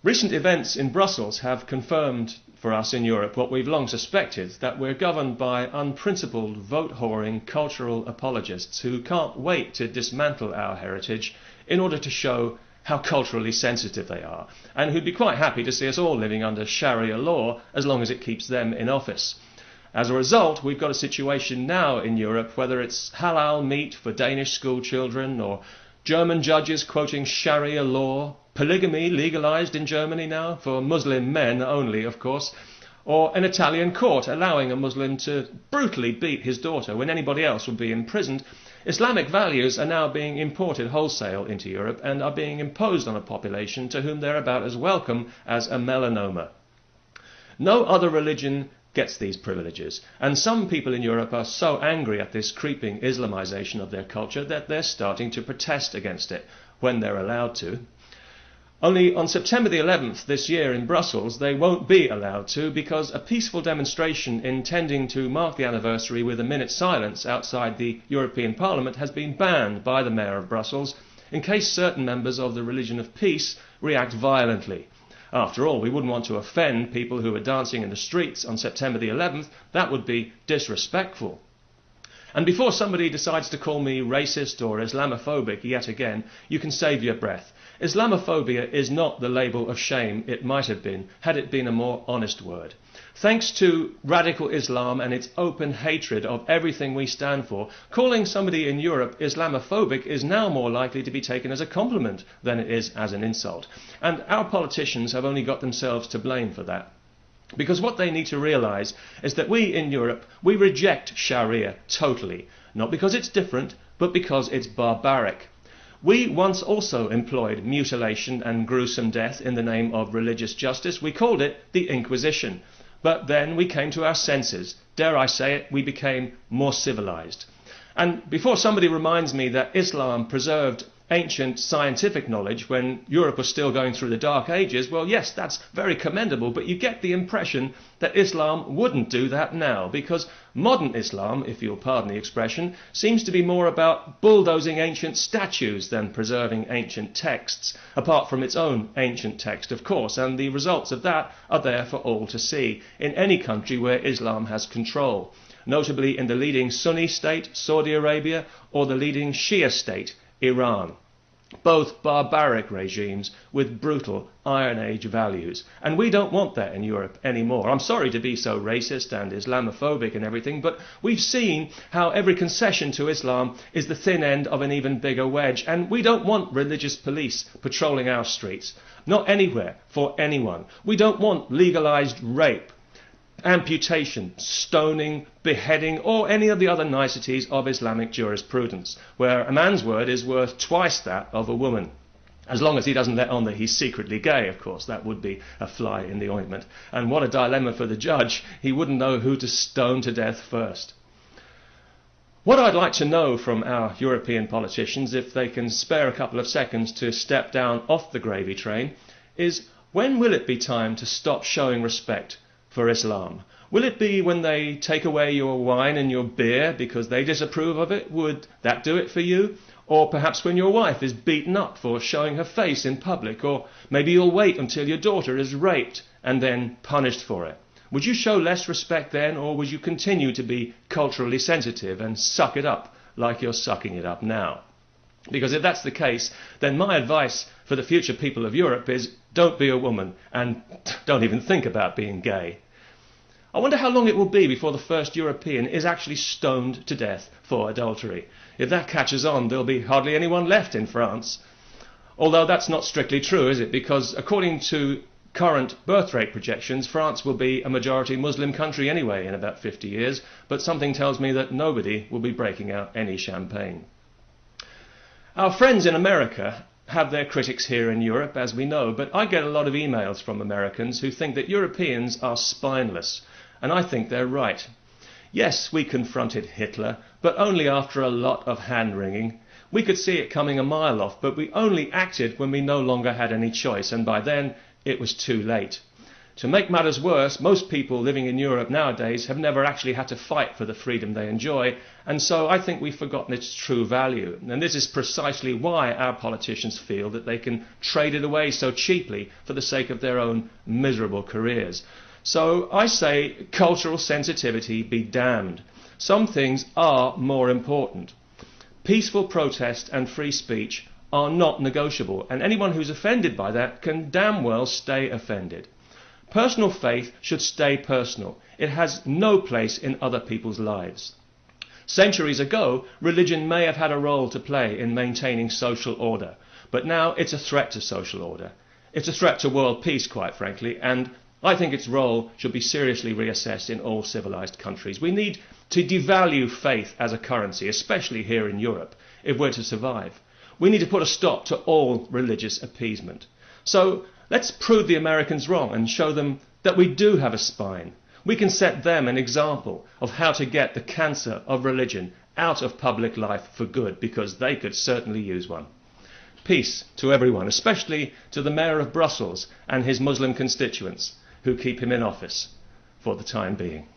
Recent events in Brussels have confirmed for us in Europe what we've long suspected, that we're governed by unprincipled, vote-whoring cultural apologists who can't wait to dismantle our heritage in order to show how culturally sensitive they are, and who'd be quite happy to see us all living under Sharia law as long as it keeps them in office. As a result, we've got a situation now in Europe, whether it's halal meat for Danish school children, or German judges quoting Sharia law, polygamy legalized in Germany now, for Muslim men only, of course, or an Italian court allowing a Muslim to brutally beat his daughter when anybody else would be imprisoned. Islamic values are now being imported wholesale into Europe and are being imposed on a population to whom they're about as welcome as a melanoma. No other religion gets these privileges, and some people in Europe are so angry at this creeping Islamization of their culture that they're starting to protest against it when they're allowed to. Only on September the 11th this year in Brussels they won't be allowed to, because a peaceful demonstration intending to mark the anniversary with a minute's silence outside the European Parliament has been banned by the Mayor of Brussels in case certain members of the religion of peace react violently. After all, we wouldn't want to offend people who are dancing in the streets on September the 11th. That would be disrespectful. And before somebody decides to call me racist or Islamophobic yet again, you can save your breath. Islamophobia is not the label of shame it might have been, had it been a more honest word. Thanks to radical Islam and its open hatred of everything we stand for, calling somebody in Europe Islamophobic is now more likely to be taken as a compliment than it is as an insult. And our politicians have only got themselves to blame for that. Because what they need to realise is that we in Europe, we reject Sharia totally, not because it's different, but because it's barbaric. We once also employed mutilation and gruesome death in the name of religious justice. We called it the Inquisition. But then we came to our senses. Dare I say it, we became more civilized. And before somebody reminds me that Islam preserved ancient scientific knowledge when Europe was still going through the Dark Ages, well, yes, that's very commendable, but you get the impression that Islam wouldn't do that now, because modern Islam, if you'll pardon the expression, seems to be more about bulldozing ancient statues than preserving ancient texts, apart from its own ancient text, of course, and the results of that are there for all to see in any country where Islam has control, notably in the leading Sunni state, Saudi Arabia, or the leading Shia state, Iran. Both barbaric regimes with brutal Iron Age values. And we don't want that in Europe anymore. I'm sorry to be so racist and Islamophobic and everything, but we've seen how every concession to Islam is the thin end of an even bigger wedge, and we don't want religious police patrolling our streets. Not anywhere, for anyone. We don't want legalized rape, amputation, stoning, beheading, or any of the other niceties of Islamic jurisprudence, where a man's word is worth twice that of a woman. As long as he doesn't let on that he's secretly gay, of course. That would be a fly in the ointment. And what a dilemma for the judge. He wouldn't know who to stone to death first. What I'd like to know from our European politicians, if they can spare a couple of seconds to step down off the gravy train, is when will it be time to stop showing respect for Islam? Will it be when they take away your wine and your beer because they disapprove of it? Would that do it for you? Or perhaps when your wife is beaten up for showing her face in public? Or maybe you'll wait until your daughter is raped and then punished for it. Would you show less respect then, or would you continue to be culturally sensitive and suck it up like you're sucking it up now? Because if that's the case, then my advice for the future people of Europe is don't be a woman and don't even think about being gay. I wonder how long it will be before the first European is actually stoned to death for adultery. If that catches on, there'll be hardly anyone left in France. Although that's not strictly true, is it? Because according to current birth rate projections, France will be a majority Muslim country anyway in about 50 years, but something tells me that nobody will be breaking out any champagne. Our friends in America have their critics here in Europe, as we know, but I get a lot of emails from Americans who think that Europeans are spineless, and I think they're right. Yes, we confronted Hitler, but only after a lot of hand-wringing. We could see it coming a mile off, but we only acted when we no longer had any choice, and by then it was too late. To make matters worse, most people living in Europe nowadays have never actually had to fight for the freedom they enjoy, and so I think we've forgotten its true value. And this is precisely why our politicians feel that they can trade it away so cheaply for the sake of their own miserable careers. So I say, cultural sensitivity be damned. Some things are more important. Peaceful protest and free speech are not negotiable, and anyone who's offended by that can damn well stay offended. Personal faith should stay personal. It has no place in other people's lives. Centuries ago, religion may have had a role to play in maintaining social order, but now it's a threat to social order. It's a threat to world peace, quite frankly, and I think its role should be seriously reassessed in all civilized countries. We need to devalue faith as a currency, especially here in Europe, if we're to survive. We need to put a stop to all religious appeasement. So let's prove the Americans wrong and show them that we do have a spine. We can set them an example of how to get the cancer of religion out of public life for good, because they could certainly use one. Peace to everyone, especially to the Mayor of Brussels and his Muslim constituents who keep him in office for the time being.